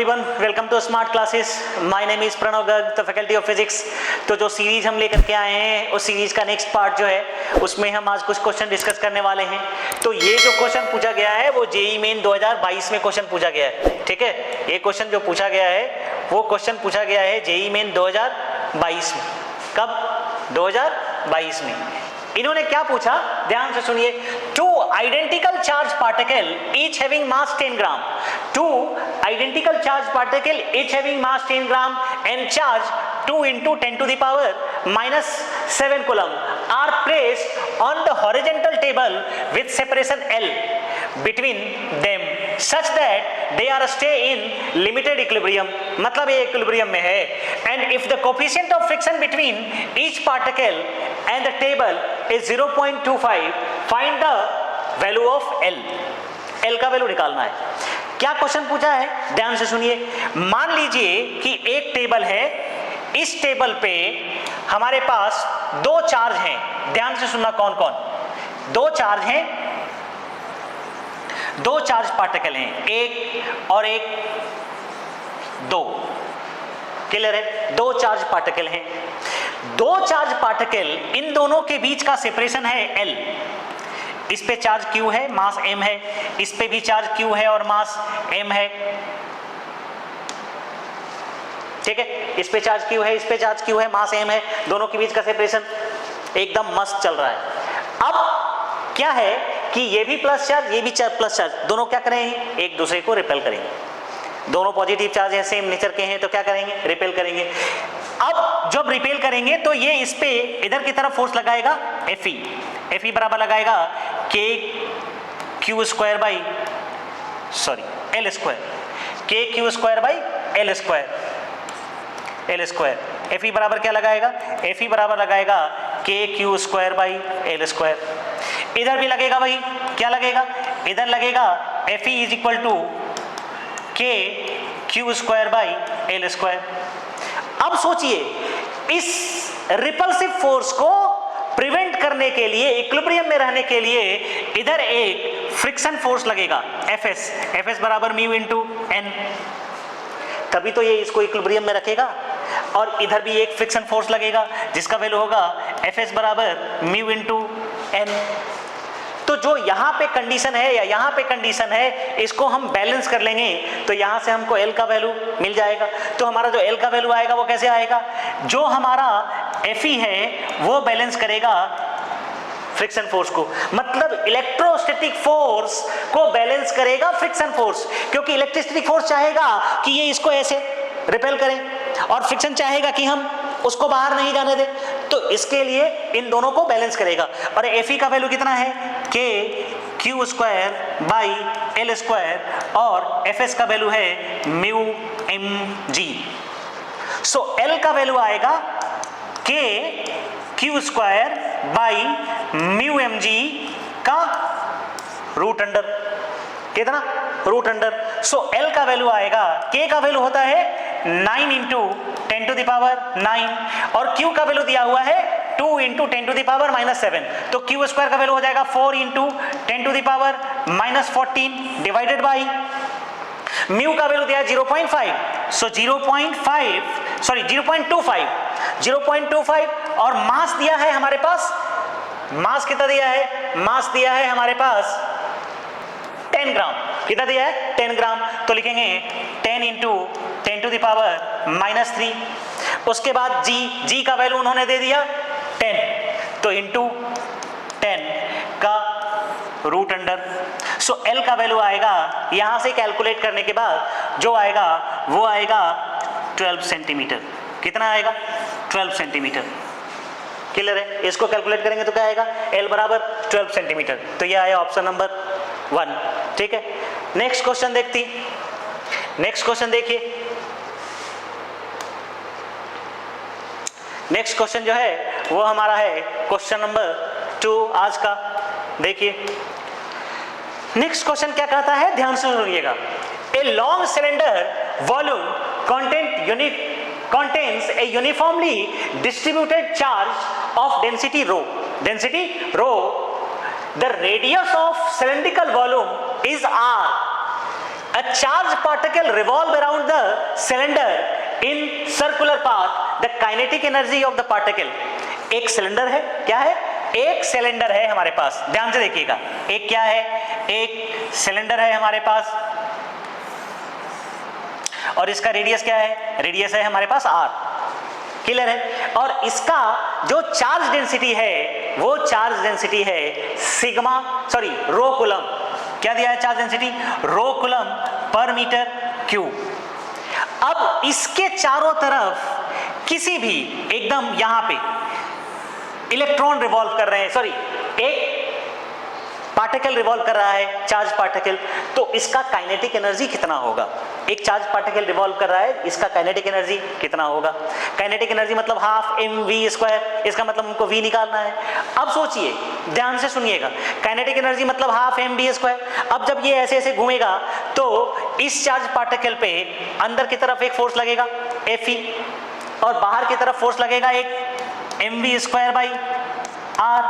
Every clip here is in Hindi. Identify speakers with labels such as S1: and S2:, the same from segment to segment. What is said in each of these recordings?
S1: Everyone, welcome to smart classes. My name is Pranav Garg, the faculty of physics. तो जो सीरीज हम लेकर के आए हैं उस सीरीज का नेक्स्ट पार्ट जो है उसमें हम आज कुछ क्वेश्चन डिस्कस करने वाले हैं। तो ये जो क्वेश्चन पूछा गया है वो जेईई मेन 2022 में क्वेश्चन पूछा गया है, ठीक है। ये क्वेश्चन जो पूछा गया है वो क्वेश्चन पूछा गया है जेईई मेन 2022 में। कब? 2022 में। इन्होंने क्या पूछा, ध्यान से सुनिए। Two identical charge particle each having mass 10 gram, two identical charge particle each having mass 10 gram and charge 2 into 10 to the power -7 coulomb are placed on the horizontal table with separation L between them such that they are stay in limited equilibrium, मतलब ये equilibrium में है। and if the coefficient of friction between each particle and the table is 0.25, find the value of L। L का वैल्यू निकालना है। क्या क्वेश्चन पूछा है, ध्यान से सुनिए। मान लीजिए कि एक टेबल है, इस टेबल पे हमारे पास दो चार्ज हैं। ध्यान से सुनना, कौन कौन? दो चार्ज हैं, दो चार्ज पार्टिकल हैं, एक और एक, दो। क्लियर है? दो चार्ज पार्टिकल हैं। दो चार्ज पार्टिकल, इन दोनों के बीच का सेपरेशन है L। इस पे चार्ज Q है, मास M है, इस पे भी चार्ज Q है और मास M है, ठीक है। इस पे चार्ज Q है, इस पे चार्ज Q है, मास M है, दोनों के बीच का सेपरेशन एकदम मस्त चल रहा है। अब क्या है कि ये भी प्लस चार्ज, ये भी प्लस चार्ज, दोनों क्या करेंगे? एक दूसरे को रिपेल करेंगे। दोनों पॉजिटिव चार्ज है, सेम नेचर के हैं, तो क्या करेंगे? रिपेल करेंगे। अब जब रिपेल करेंगे तो ये इस पे इधर की तरफ फोर्स लगाएगा Fe बराबर लगाएगा KQ square by L square, KQ square by L square. Fe बराबर क्या लगाएगा? Fe बराबर लगाएगा KQ square by L square. इधर भी लगेगा भाई, क्या लगेगा? इधर लगेगा Fe is equal to KQ square by L square. अब सोचिए, इस रिपल्सिव फोर्स को प्रिवेंट करने के लिए, इक्विलिब्रियम में रहने के लिए इधर एक फ्रिक्शन फोर्स लगेगा Fs बराबर म्यू इंटू एन, तभी तो ये इसको इक्विलिब्रियम में रखेगा। और इधर भी एक फ्रिक्शन फोर्स लगेगा जिसका वैल्यू होगा Fs बराबर म्यू इंटू एन। तो जो यहाँ पे कंडीशन है या यहाँ पे कंडीशन है, इसको हम बैलेंस कर लेंगे तो यहाँ से हमको L का वैल्यू मिल जाएगा। तो हमारा जो L का वैल्यू आएगा वो कैसे आएगा? जो हमारा Fe है वो बैलेंस करेगा फ्रिक्शन फोर्स को, मतलब इलेक्ट्रोस्टैटिक फोर्स को बैलेंस करेगा फ्रिक्शन फोर्स। क्योंकि इलेक्ट्रोस्टैटिक फोर्स चाहेगा कि ये इसको ऐसे रिपेल करें और फ्रिक्शन चाहेगा कि हम उसको बाहर नहीं जाने दें, तो इसके लिए इन दोनों को बैलेंस करेगा। और Fe का वैल्यू कितना है? KQ square by L square, और Fs का वैल्यू है म्यू mg। सो L का वैल्यू आएगा KQ square by mu mg का रूट अंडर, कितना? Root under. सो L का वैल्यू आएगा, K का वैल्यू होता है 9 इंटू 10 टू द पावर 9, और Q का वैल्यू दिया हुआ है 2 इंटू 10 टू द पावर -7, तो Q स्क्वायर का वैल्यू हो जाएगा 4 into 10 to the power -14 divided by mu का वैल्यू दिया है 0.5, सो 0.25 और मास दिया है हमारे पास, मास कितना दिया है? मास दिया है हमारे पास 10 ग्राम। कितना दिया है? 10 ग्राम। तो लिखेंगे 10 इंटू 10 टू द पावर -3। उसके बाद G का वैल्यू उन्होंने दे दिया 10, तो इंटू 10 का रूट अंडर। सो L का वैल्यू आएगा, यहां से कैलकुलेट करने के बाद जो आएगा वो आएगा 12 सेंटीमीटर। कितना आएगा? 12 सेंटीमीटर। क्लियर है? इसको कैलकुलेट करेंगे तो क्या आएगा? L बराबर 12 सेंटीमीटर। तो ये आया ऑप्शन नंबर 1, ठीक है। नेक्स्ट क्वेश्चन देखती, नेक्स्ट क्वेश्चन देखिए। नेक्स्ट क्वेश्चन जो है वो हमारा है क्वेश्चन नंबर 2 आज का। देखिए नेक्स्ट क्वेश्चन क्या कहता है, ध्यान से सुनिएगा। A long cylinder volume contains a uniformly distributed charge of density rho. The radius of cylindrical volume is r. A charged particle revolve around the cylinder in circular path. The kinetic energy of the particle. एक सिलेंडर है, क्या है? एक सिलेंडर है हमारे पास, ध्यान से देखिएगा, एक क्या है? एक सिलेंडर है हमारे पास, और इसका रेडियस क्या है? रेडियस है हमारे पास r, क्लियर है? और इसका जो चार्ज डेंसिटी है वो चार्ज डेंसिटी है रो कूलम। क्या दिया है चार्ज डेंसिटी? रो कूलम पर मीटर क्यूब। अब इसके चारों तरफ किसी भी एकदम यहां पे इलेक्ट्रॉन रिवॉल्व कर रहे हैं, एक पार्टिकल रिवॉल्व कर रहा है, चार्ज पार्टिकल, तो इसका काइनेटिक एनर्जी कितना होगा? एक चार्ज पार्टिकल रिवॉल्व कर रहा है, इसका काइनेटिक एनर्जी कितना होगा? काइनेटिक एनर्जी मतलब हाफ mv², इसका मतलब हमको v निकालना है। अब सोचिए, ध्यान से सुनिएगा, काइनेटिक एनर्जी मतलब हाफ mv²। अब जब ये ऐसे ऐसे घूमेगा तो इस चार्ज पार्टिकल पे अंदर की तरफ एक फोर्स लगेगा Fe, और बाहर की तरफ फोर्स लगेगा एक mv²/r,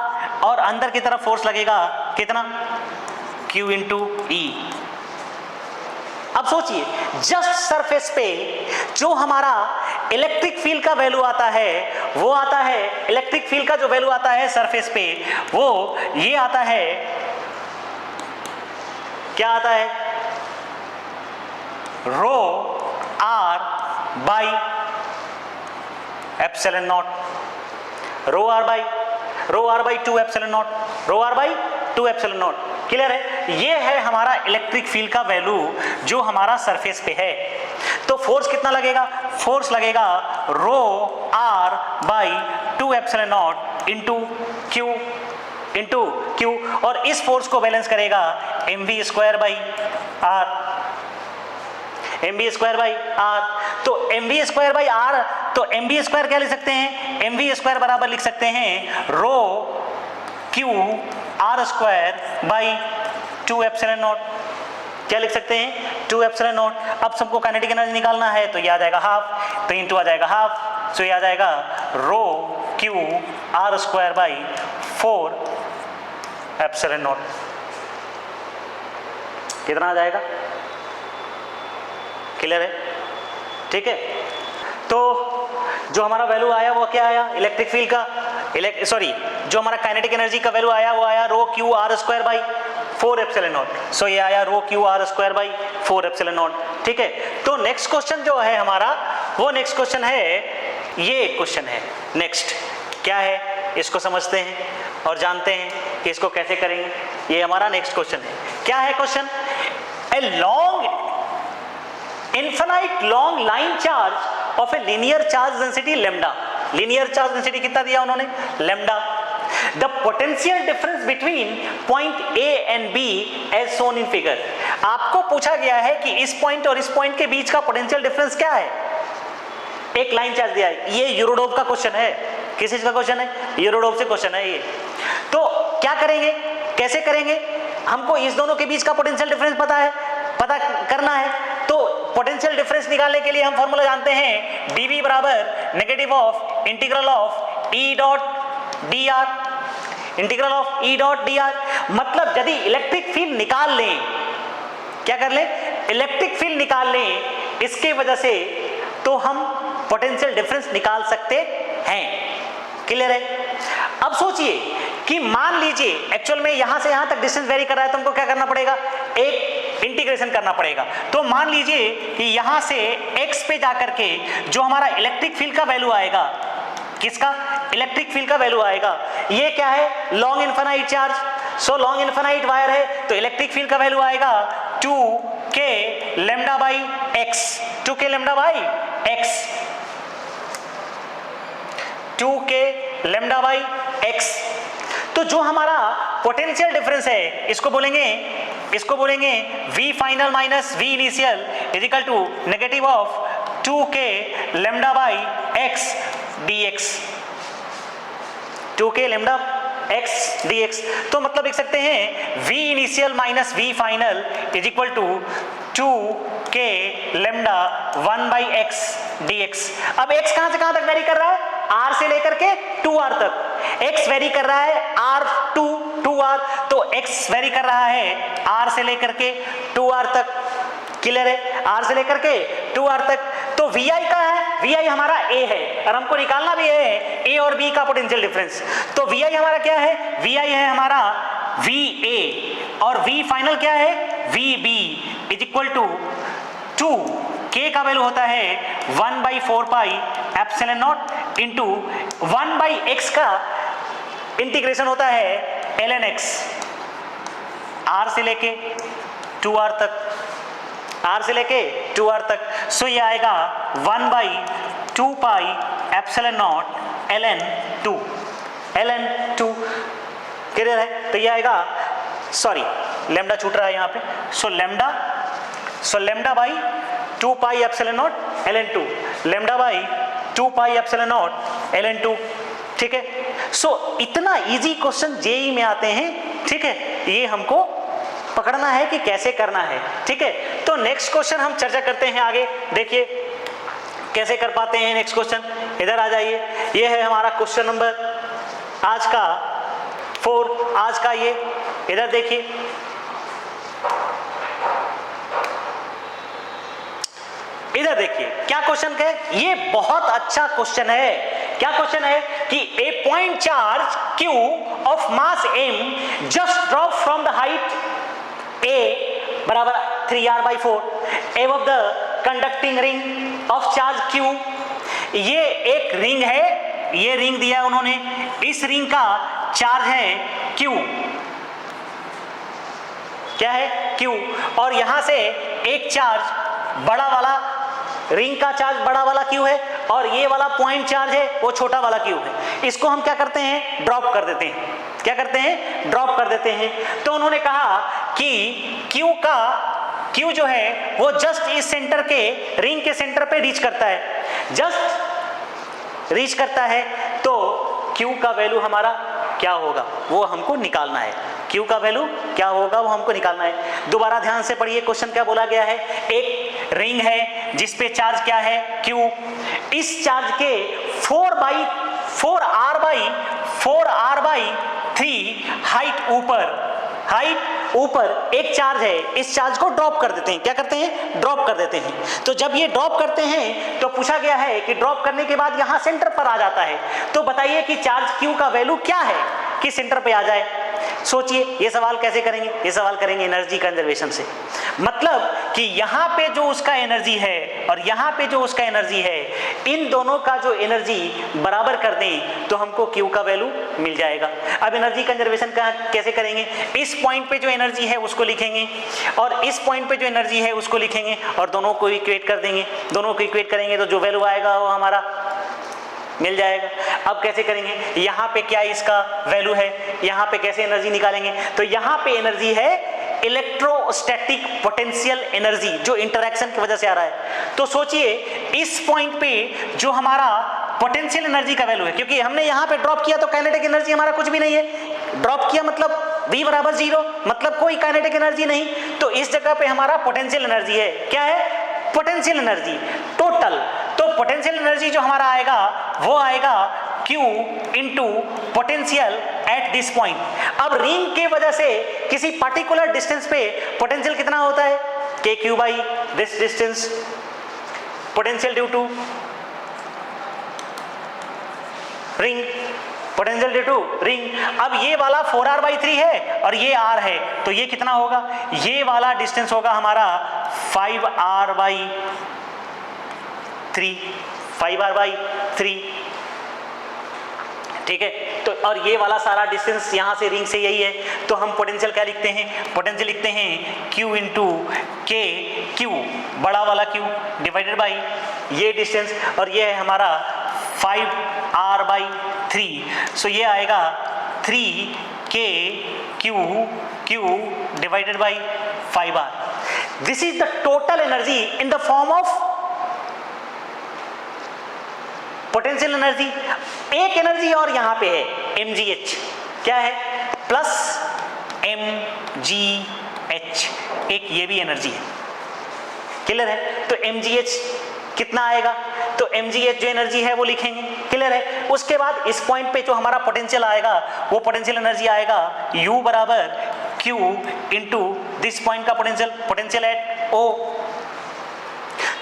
S1: और अंदर की तरफ फोर्स लगेगा कितना? Q × E। अब सोचिए, जस्ट सरफेस पे जो हमारा इलेक्ट्रिक फील्ड का वैल्यू आता है वो आता है, इलेक्ट्रिक फील्ड का जो वैल्यू आता है सरफेस पे वो ये आता है, क्या आता है? ρr/ε0, ρr/2ε0, क्लियर है? ये है हमारा इलेक्ट्रिक फील्ड का वैल्यू जो हमारा सरफेस पे है। तो फोर्स कितना लगेगा? फोर्स लगेगा ρr/2ε0 इंटू Q, और इस फोर्स को बैलेंस करेगा mv²/r, तो mv²/r, तो mv² क्या लिख सकते हैं? mv² बराबर लिख सकते हैं ρ/Q r²/2ε0। क्या लिख सकते हैं? 2ε0। अब सबको काइनेटिक एनर्जी निकालना है तो ये आ जाएगा हाफ, तो इंटू आ जाएगा हाफ, तो ये आ जाएगा ρQ r²/4ε0। कितना आ जाएगा? क्लियर है? ठीक है, तो जो हमारा वैल्यू आया वो क्या आया इलेक्ट्रिक फील्ड का, जो हमारा काइनेटिक एनर्जी का वैल्यू आया वो आया ρQ r²/4ε0। सो ये आया ρQ r²/4ε0। ठीक है, तो नेक्स्ट क्वेश्चन जो है हमारा वो नेक्स्ट क्वेश्चन है, ये एक क्वेश्चन है। नेक्स्ट क्या है इसको समझते हैं और जानते हैं कि इसको कैसे करेंगे। ये हमारा नेक्स्ट क्वेश्चन है। क्या है question? A long infinite long line charge of a linear charge density lambda. Linear charge density कितना दिया उन्होंने? Lambda. The potential difference between point A and B as shown in figure. आपको पूछा गया है कि इस पॉइंट और इस पॉइंट के बीच का पोटेंशियल डिफरेंस क्या है। एक लाइन चार्ज दिया है, ये यूरोडोव का क्वेश्चन है। किस चीज का क्वेश्चन है? यूरोडोव से क्वेश्चन है ये। तो क्या करेंगे, कैसे करेंगे? हमको इस दोनों के बीच का पोटेंशियल डिफरेंस पता करना है। तो पोटेंशियल डिफरेंस निकालने के लिए हम फॉर्मूला जानते हैं, dV बराबर negative of integral of E dot dr, integral of E dot dr। मतलब यदि इलेक्ट्रिक फील्ड निकाल लें, क्या कर लें? इलेक्ट्रिक फील्ड निकाल लें इसके वजह से, तो हम पोटेंशियल डिफरेंस निकाल सकते हैं। क्लियर है? अब सोचिए कि मान लीजिए एक्चुअल में यहां से यहां तक डिस्टेंस वेरी कर रहा है, तो हमको क्या करना पड़ेगा? एक इंटीग्रेशन करना पड़ेगा। तो मान लीजिए कि यहां से x पे जाकर के जो हमारा इलेक्ट्रिक फील्ड का वैल्यू आएगा, किसका? इलेक्ट्रिक फील्ड का वैल्यू आएगा। ये क्या है? Long infinite charge. So long infinite wire है तो इलेक्ट्रिक फील्ड का वैल्यू आएगा 2k λ/x, 2k λ/x, 2k λ/x। तो जो हमारा पोटेंशियल डिफरेंस है इसको बोलेंगे V final minus V initial is equal to negative of 2k λ/x dx, 2k λ/x dx। तो मतलब लिख सकते हैं V initial minus V final is equal to 2k λ/1/x dx। अब x कहां से कहां तक वेरी कर रहा है? r से लेकर के 2r तक। x वेरी कर रहा है r to 2r, तो x वेरी कर रहा है r से लेकर के 2r तक। क्लियर है? आर से लेकर के टू आर तक। तो वी आई का है, वी आई हमारा ए है और हमको निकालना भी है ए और बी का पोटेंशियल डिफरेंस। तो वी आई हमारा क्या है? वी आई है हमारा वी ए और वी फाइनल क्या है? V B is equal to 2 K का वैल्यू होता है 1/4 pi epsilon not into 1/x का इंटीग्रेशन होता है ln x, r से लेके 2r तक, r से लेके 2r तक। सो ये आएगा 1/2 पाई एप्सिलॉन नॉट ln 2 क्लियर है? तो ये आएगा, सॉरी लेमडा छूट रहा है यहाँ पे, so lambda by 2 pi epsilon not ln 2, lambda by 2 pi epsilon not ln 2। ठीक है? सो इतना इजी क्वेश्चन जेई में आते हैं। ठीक है? ये हमको पकड़ना है कि कैसे करना है। ठीक है? तो नेक्स्ट क्वेश्चन हम चर्चा करते हैं आगे। देखिए कैसे कर पाते हैं नेक्स्ट क्वेश्चन। इधर आ जाइए, ये है हमारा क्वेश्चन नंबर आज का 4, आज का ये। इधर देखिए, इधर देखिए क्या क्वेश्चन है। ये बहुत अच्छा क्वेश्चन है। क्या क्वेश्चन है कि a point charge q of mass m just drop from the height a बराबर 3r/4 above the conducting ring of charge q। ये एक रिंग है, ये रिंग दिया उन्होंने, इस रिंग का चार्ज है q, क्या है? q। और यहां से एक चार्ज बड़ा वाला, रिंग का चार्ज बड़ा वाला q है और ये वाला पॉइंट चार्ज है वो छोटा वाला q है। इसको हम क्या करते हैं? ड्रॉप कर देते हैं। क्या करते हैं? ड्रॉप कर देते हैं। तो उन्होंने कहा कि q जो है वो जस्ट इस सेंटर के, रिंग के सेंटर पे रीच करता है, जस्ट रीच करता है। तो q का वैल्यू हमारा क्या होगा वो हमको निकालना है। q का वैल्यू क्या होगा वो हमको निकालना है। दोबारा ध्यान से पढ़िए, क्वेश्चन क्या बोला गया है। एक रिंग है जिस पे चार्ज क्या है? q। इस चार्ज के 4r/3 हाइट ऊपर एक चार्ज है, इस चार्ज को ड्रॉप कर देते हैं। क्या करते हैं? ड्रॉप कर देते हैं। तो जब ये ड्रॉप करते हैं तो पूछा गया है कि ड्रॉप करने के बाद यहां सेंटर पर आ जाता है, तो बताइए कि चार्ज q का वैल्यू क्या है कि सेंटर पे आ जाए। सोचिए ये सवाल कैसे करेंगे? ये सवाल करेंगे एनर्जी कंजर्वेशन से। मतलब कि यहाँ पे जो उसका एनर्जी है और यहाँ पे जो उसका एनर्जी है, इन दोनों का जो एनर्जी बराबर कर दें तो हमको Q का वैल्यू मिल जाएगा। अब एनर्जी कंजर्वेशन का कैसे करेंगे? इस पॉइंट पे जो एनर्जी है उसको लिखेंगे और इस पॉइंट पे जो एनर्जी है उसको लिखेंगे और दोनों को इक्वेट कर देंगे। दोनों को इक्वेट करेंगे तो जो वैल्यू आएगा वो हमारा मिल जाएगा। अब कैसे करेंगे? यहाँ पे क्या इसका वैल्यू है, यहाँ पे कैसे एनर्जी निकालेंगे? तो यहाँ पे एनर्जी है इलेक्ट्रोस्टैटिक पोटेंशियल एनर्जी, जो इंटरैक्शन की वजह से आ रहा है। तो सोचिए इस पॉइंट पे जो हमारा पोटेंशियल एनर्जी का वैल्यू है, क्योंकि हमने यहाँ पे ड्रॉप किया तो काइनेटिक एनर्जी हमारा कुछ भी नहीं है। ड्रॉप किया मतलब v बराबर 0, मतलब कोई काइनेटिक एनर्जी नहीं। तो इस जगह पे हमारा पोटेंशियल एनर्जी है। क्या है? Potential energy total. तो पोटेंशियल एनर्जी जो हमारा आएगा वो आएगा Q into potential at this point. अब रिंग के वजह से किसी पार्टिकुलर डिस्टेंस पे पोटेंशियल कितना होता है? KQ by this distance, potential due to ring, potential due to ring. अब ये वाला 4r/3 है और ये r है, तो ये कितना होगा? ये वाला डिस्टेंस होगा हमारा 5r/3। ठीक है? तो और ये वाला सारा डिस्टेंस यहाँ से रिंग से यही है। तो हम पोटेंशियल क्या लिखते हैं? पोटेंशियल लिखते हैं Q इंटू के, Q बड़ा वाला Q डिवाइडेड बाई ये डिस्टेंस और ये है हमारा 5r/3। सो ये आएगा 3KQ divided by 5r। This is the total energy in the form of potential energy. एक एनर्जी और यहां पे है mgh। क्या है? प्लस mgh, एक ये भी एनर्जी है। क्लियर है? तो mgh कितना आएगा? तो mgh जो एनर्जी है वो लिखेंगे। क्लियर है? उसके बाद इस पॉइंट पे जो हमारा पोटेंशियल आएगा वो पोटेंशियल एनर्जी आएगा U बराबर Q इंटू दिस पॉइंट का पोटेंशियल, पोटेंशियल एट O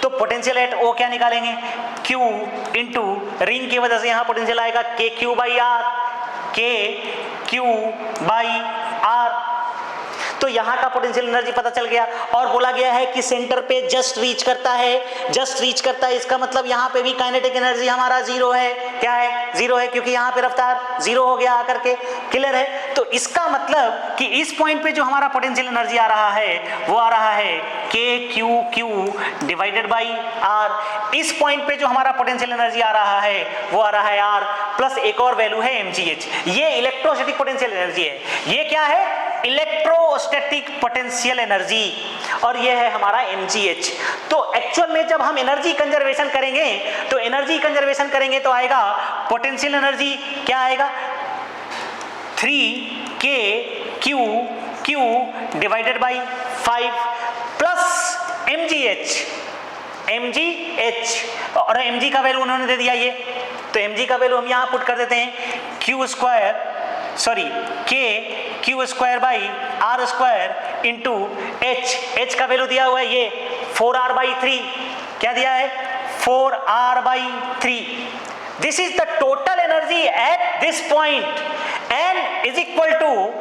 S1: तो पोटेंशियल एट ओ क्या निकालेंगे, Q इंटू रिंग की वजह से यहाँ पोटेंशियल आएगा के क्यू बाई आर, के क्यू बाई आर। तो यहाँ का पोटेंशियल एनर्जी पता चल गया। और बोला गया है कि सेंटर पे जस्ट रीच करता है, जस्ट रीच करता है, इसका मतलब यहाँ पे भी काइनेटिक एनर्जी हमारा जीरो है। क्या है, जीरो है, क्योंकि यहाँ पे रफ्तार जीरो हो गया आकर के। क्लियर है। तो इसका मतलब कि इस पॉइंट पे जो हमारा पोटेंशियल एनर्जी आ रहा है वो आ रहा है K Q Q divided by R. इस पॉइंट पे जो हमारा पोटेंशियल एनर्जी आ रहा है वो आ रहा है आर, प्लस एक और वैल्यू है mgh। ये इलेक्ट्रोस्टैटिक पोटेंशियल एनर्जी है। ये क्या है, इलेक्ट्रोस्टैटिक पोटेंशियल एनर्जी, और ये है हमारा mgh। तो एक्चुअल में जब हम एनर्जी कंजर्वेशन करेंगे तो एनर्जी कंजर्वेशन करेंगे तो आएगा पोटेंशियल एनर्जी क्या आएगा, 3kq q divided by 5 plus mgh, और mg का वैल्यू उन्होंने दे दिया ये, तो mg का वैल्यू हम यहाँ पुट कर देते हैं k Q square by R square into h का वैल्यू दिया हुआ है ये 4r/3। क्या दिया है, 4r/3। This is the total energy at this point and is equal to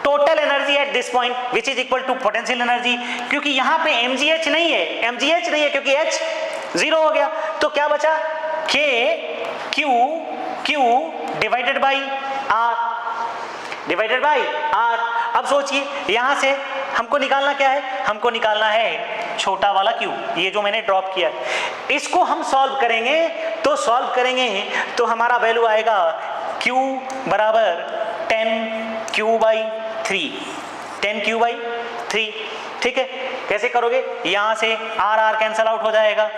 S1: total energy at this point which is equal to potential energy. क्योंकि यहाँ पे mgh नहीं है, क्योंकि h जीरो हो गया, तो क्या बचा, k q divided by r। अब सोचिए यहां से हमको निकालना क्या है, हमको निकालना है छोटा वाला q, ये जो मैंने ड्रॉप किया। इसको हम सॉल्व करेंगे तो हमारा वैल्यू आएगा q बराबर 10q/3, 10q/3। ठीक है, कैसे करोगे, यहां से r कैंसल आउट हो जाएगा,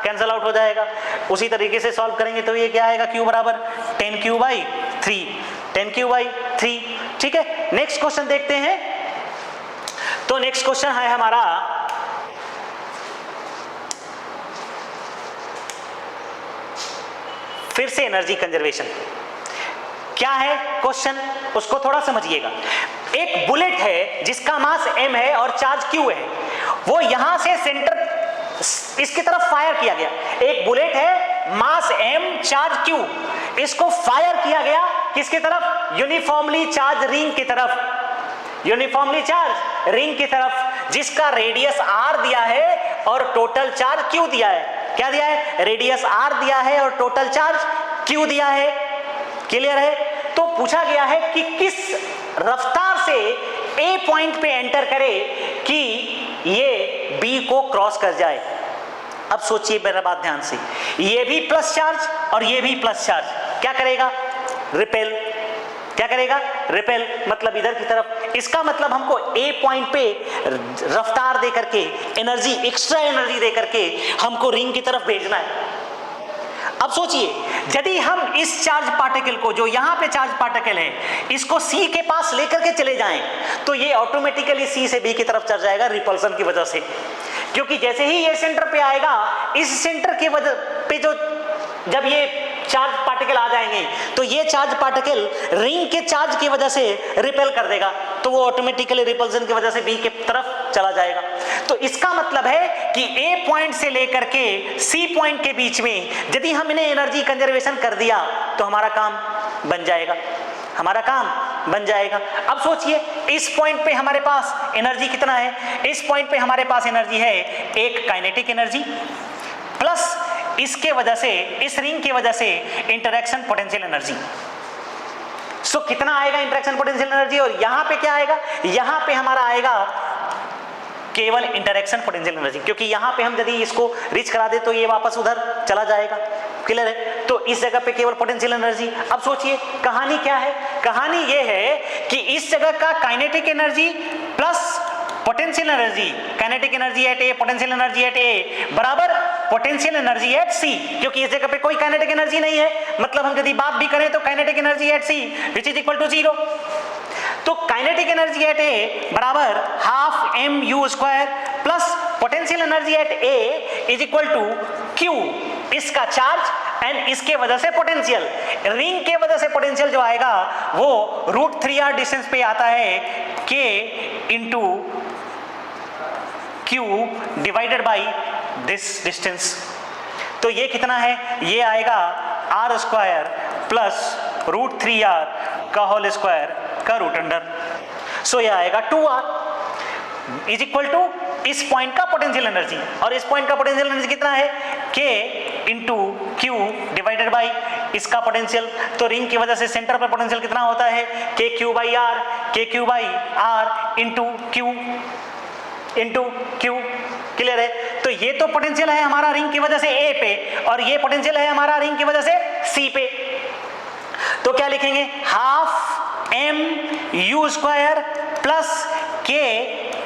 S1: कैंसल आउट हो जाएगा। उसी तरीके से सॉल्व करेंगे तो ये क्या आएगा, q बराबर 10q/3, 10q/3। ठीक है, नेक्स्ट क्वेश्चन देखते हैं। तो नेक्स्ट क्वेश्चन है हमारा फिर से एनर्जी कंजर्वेशन। क्या है क्वेश्चन, उसको थोड़ा समझिएगा। एक बुलेट है जिसका मास m है और चार्ज q है, वो यहां से सेंटर इसकी तरफ फायर किया गया। एक बुलेट है, मास m, चार्ज q, इसको फायर किया गया किसकी तरफ, यूनिफॉर्मली चार्ज रिंग की तरफ, यूनिफॉर्मली चार्ज रिंग की तरफ, जिसका रेडियस r दिया है और टोटल चार्ज q दिया है। क्या दिया है, रेडियस r दिया है और टोटल चार्ज q दिया है। क्लियर है। तो पूछा गया है कि किस रफ्तार से a पॉइंट पे एंटर करे कि ये b को क्रॉस कर जाए। अब सोचिए मेरा बात ध्यान से, ये भी प्लस चार्ज और ये भी प्लस चार्ज, क्या करेगा, रिपेल। क्या करेगा, रिपेल, मतलब इधर की तरफ। इसका मतलब हमको a पॉइंट पे रफ्तार दे करके, एनर्जी, एक्स्ट्रा एनर्जी दे करके हमको रिंग की तरफ भेजना है। अब सोचिए, यदि हम इस चार्ज पार्टिकल को, जो यहां पे चार्ज पार्टिकल है, इसको C के पास लेकर के चले जाएं, तो ये ऑटोमेटिकली C से B की तरफ चल जाएगा रिपल्सन की वजह से। क्योंकि जैसे ही ये सेंटर पे आएगा, इस सेंटर की वजह पे जो जब ये चार्ज पार्टिकल आ जाएंगे तो ये चार्ज पार्टिकल रिंग के चार्ज की वजह से रिपेल कर देगा, तो वो ऑटोमेटिकली रिपल्सन की वजह से B की तरफ चला जाएगा। तो इसका मतलब है कि A पॉइंट से लेकर के C पॉइंट के बीच में यदि हम इन्हें एनर्जी कंजर्वेशन कर दिया तो हमारा काम बन जाएगा, हमारा काम बन जाएगा। अब सोचिए, इस पॉइंट पे हमारे पास एनर्जी कितना है, इस पॉइंट पे हमारे पास एनर्जी है एक काइनेटिक एनर्जी, प्लस इसके वजह से, इस रिंग की वजह से इंटरैक्शन पोटेंशियल एनर्जी। सो कितना आएगा इंटरैक्शन पोटेंशियल एनर्जी, और यहां पे क्या आएगा, यहां पे हमारा आएगा केवल इंटरैक्शन पोटेंशियल एनर्जी, क्योंकि यहां पे हम यदि इसको रीच करा दे तो ये वापस उधर चला जाएगा। क्लियर है। तो इस जगह पे केवल पोटेंशियल एनर्जी। अब सोचिए कहानी क्या है, कहानी ये है कि इस जगह का kinetic energy plus potential energy, kinetic energy at A, potential energy at A बराबर पोटेंशियल एनर्जी एट सी, क्योंकि इस जगह पे कोई काइनेटिक एनर्जी नहीं है, मतलब हम यदि बात भी करें तो kinetic energy at C which is equal to 0। तो काइनेटिक एनर्जी एट ए बराबर half m u square plus potential energy at A is equal to q, इसका चार्ज एंड इसके वजह से पोटेंशियल, रिंग के वजह से पोटेंशियल जो आएगा वो √3r डिस्टेंस पे आता है k into q divided by this distance. तो ये कितना है, ये आएगा r स्क्वायर प्लस √3r का होल स्क्वायर का रूट अंडर। सो ये आएगा 2r इज इक्वल टू इस पॉइंट का पोटेंशियल एनर्जी, और इस पॉइंट का पोटेंशियल एनर्जी कितना है, k into Q divided by इसका पोटेंशियल। तो रिंग की वजह से सेंटर पर पोटेंशियल कितना होता है, k q by r into q. Clear है। तो ये तो पोटेंशियल है हमारा रिंग की वजह से A पे, और ये पोटेंशियल है हमारा रिंग की वजह से C पे। तो क्या लिखेंगे, half m u square plus k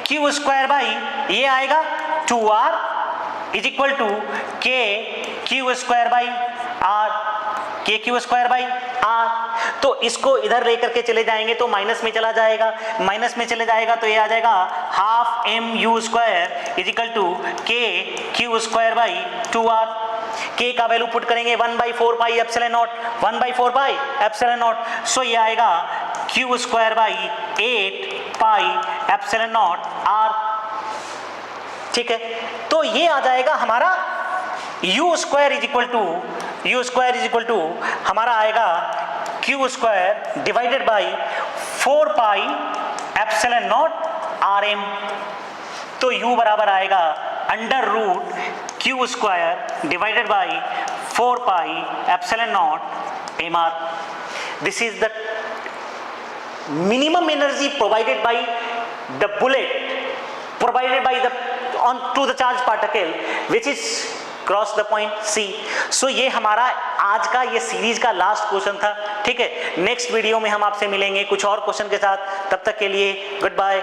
S1: Q square by ये आएगा 2r is equal to k Q square by r, k Q square by r। तो इसको इधर लेकर के चले जाएंगे तो माइनस में चला जाएगा, माइनस में चले जाएगा तो ये आ जाएगा half m u square is equal to k Q square by 2r। k का वैल्यू पुट करेंगे 1/4 pi epsilon naught, 1/4 pi epsilon naught. So ये आएगा q square by 8 pi epsilon naught r। ठीक है, तो ये आ जाएगा हमारा u square is equal to हमारा आएगा q square divided by 4 pi epsilon naught rm। तो u बराबर आएगा under root q square divided by 4 pi epsilon not mr। This is the minimum energy provided by the bullet provided by the on to the charge particle which is cross the point C। सो ये हमारा आज का ये सीरीज का लास्ट क्वेश्चन था। ठीक है, नेक्स्ट वीडियो में हम आपसे मिलेंगे कुछ और क्वेश्चन के साथ। तब तक के लिए गुड बाय।